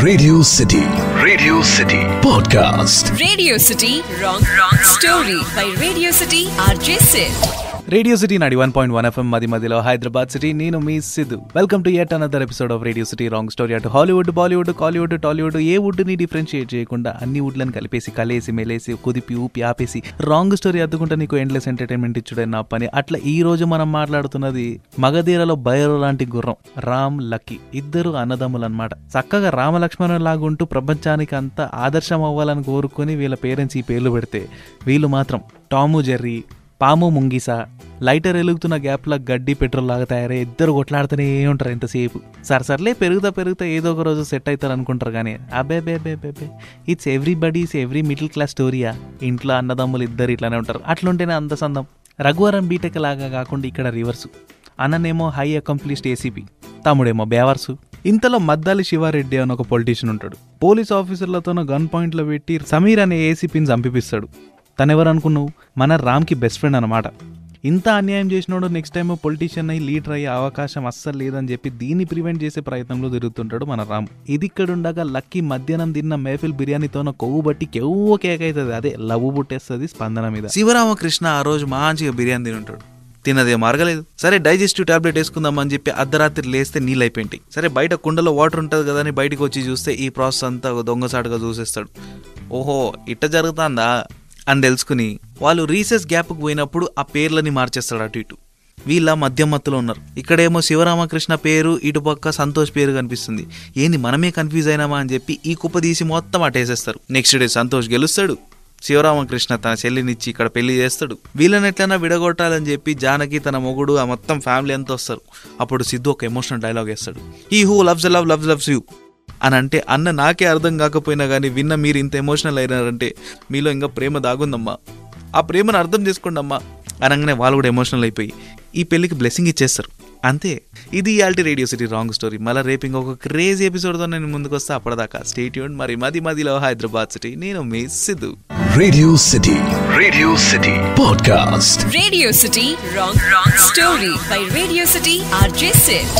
Radio City Podcast. Radio City Wrong Story by Radio City RJ Sid. Radio city 91.1 FM మధ్యలో Hyderabad city. నేను మీ Siddhu. Welcome to yet another episode of radio city wrong story. అటు Hollywood, Bollywood, Kollywood, Tollywood, ఏ వుడ్ని differentiate చేయకుండా అన్ని వుడ్లను కలిపేసి కలేసి మెలేసి కుదిపి ఊపి ఆపేసి రాంగ్ స్టోరీ అద్దుకుంటే నీకు ఎండ్లెస్ ఎంటర్టైన్మెంట్ ఇచ్చుడే నా పని. అట్లా ఈ రోజు మనం మాట్లాడుతున్నది మగధీరలో బైరో లాంటి గుర్రం రామ్, లక్కీ. ఇద్దరు అన్నదమ్ములు అనమాట. చక్కగా రామలక్ష్మణుల లాగుంటూ ప్రపంచానికి అంతా ఆదర్శం అవ్వాలని కోరుకుని వీళ్ళ పేరెంట్స్ ఈ పేర్లు పెడితే వీళ్ళు మాత్రం టాము జెర్రీ, పాము ముంగిస, లైటర్ ఎలుగుతున్న గ్యాప్లో గడ్డి పెట్రోల్ లాగా తయారై ఇద్దరు కొట్లాడుతూనే ఉంటారు ఎంతసేపు. సర్లే పెరుగుతా ఏదో ఒక రోజు సెట్ అవుతారు అనుకుంటారు. కానీ అబ్బే ఇట్స్ ఎవ్రీ మిడిల్ క్లాస్ స్టోరీయా. ఇంట్లో అన్నదమ్ములు ఇద్దరు ఇట్లానే ఉంటారు. అట్లుంటేనే అంత సందం. రఘువరన్ బీటెక్ లాగా కాకుండా ఇక్కడ రివర్సు. అన్ననేమో హై అకంప్లిష్డ్ ఏసీపీ, తమ్ముడేమో బేవర్సు. ఇంతలో మద్దాలి శివారెడ్డి అని ఒక పొలిటీషియన్ ఉంటాడు. పోలీస్ ఆఫీసర్లతోనో గన్ పాయింట్లో పెట్టి సమీర్ అనే ఏసీపీని చంపిపిస్తాడు. తనెవరు అనుకున్నావు? మన రామ్కి బెస్ట్ ఫ్రెండ్ అనమాట. ఇంత అన్యాయం చేసినోడు నెక్స్ట్ టైం పొలిటీషియన్ అయ్యి లీడర్ అయ్యే అవకాశం అస్సలు లేదని చెప్పి దీన్ని ప్రివెంట్ చేసే ప్రయత్నంలో తిరుగుతుంటాడు మన రామ్. ఇది ఇక్కడ ఉండగా లక్కీ మధ్యాహ్నం తిన్న మేఫిల్ బిర్యానీతోనో కొవ్వు బట్టి కెవ్వు కేక్ అవుతుంది. అదే లవ్వు పుట్టేస్తుంది స్పందన మీద. శివరామకృష్ణ ఆ రోజు మంచిగా బిర్యానీ తిని ఉంటాడు. తినదేమో అరగలేదు. సరే డైజెస్టివ్ టాబ్లెట్ వేసుకుందామని చెప్పి అర్ధరాత్రి లేస్తే నీళ్ళు అయిపోయింటాయి. సరే బయట కుండలో వాటర్ ఉంటుంది కదా అని బయటకు వచ్చి చూస్తే ఈ ప్రాసెస్ అంతా దొంగసాటుగా చూసేస్తాడు. ఓహో ఇట్ట జరుగుతుందా అని తెలుసుకుని వాళ్ళు రీసెస్ గ్యాప్కి పోయినప్పుడు ఆ పేర్లని మార్చేస్తాడు అటు ఇటు. వీళ్ళ మధ్యమత్తులో ఉన్నారు. ఇక్కడేమో శివరామకృష్ణ పేరు, ఇటుపక్క సంతోష్ పేరు కనిపిస్తుంది. ఏంది మనమే కన్ఫ్యూజ్ అయినామా అని చెప్పి ఈ కుప్ప తీసి మొత్తం అటేసేస్తారు. నెక్స్ట్ డే సంతోష్ గెలుస్తాడు. శివరామకృష్ణ తన చెల్లినిచ్చి ఇక్కడ పెళ్లి చేస్తాడు. వీళ్ళని ఎట్లైనా విడగొట్టాలని చెప్పి జానకి, తన మొగుడు, ఆ మొత్తం ఫ్యామిలీ అంతా వస్తారు. అప్పుడు సిద్ధు ఒక ఎమోషనల్ డైలాగ్ వేస్తాడు. He who loves loves you అని అంటే అన్న నాకే అర్థం కాకపోయినా కానీ విన్న మీరు ఇంత ఎమోషనల్ అయినారంటే మీలో ఇంకా ప్రేమ దాగుందమ్మా, ఆ ప్రేమను అర్థం చేసుకోండి అమ్మా అనగానే వాళ్ళు కూడా ఎమోషనల్ అయిపోయి ఈ పెళ్లికి బ్లెస్సింగ్ ఇచ్చేస్తారు. అంతే. ఇది ఇయాల్టి రేడియో సిటీ రాంగ్ స్టోరీ. మళ్ళీ రేపు ఇంకొక క్రేజీ ఎపిసోడ్తో నేను ముందుకు వస్తా. అప్పటిదాకా స్టే ట్యూన్డ్. మరి మధ్యలో హైదరాబాద్ సిటీ. నేను మీ Siddhu. Radio City Podcast. Radio City Wrong Story by Radio City RJ Sid.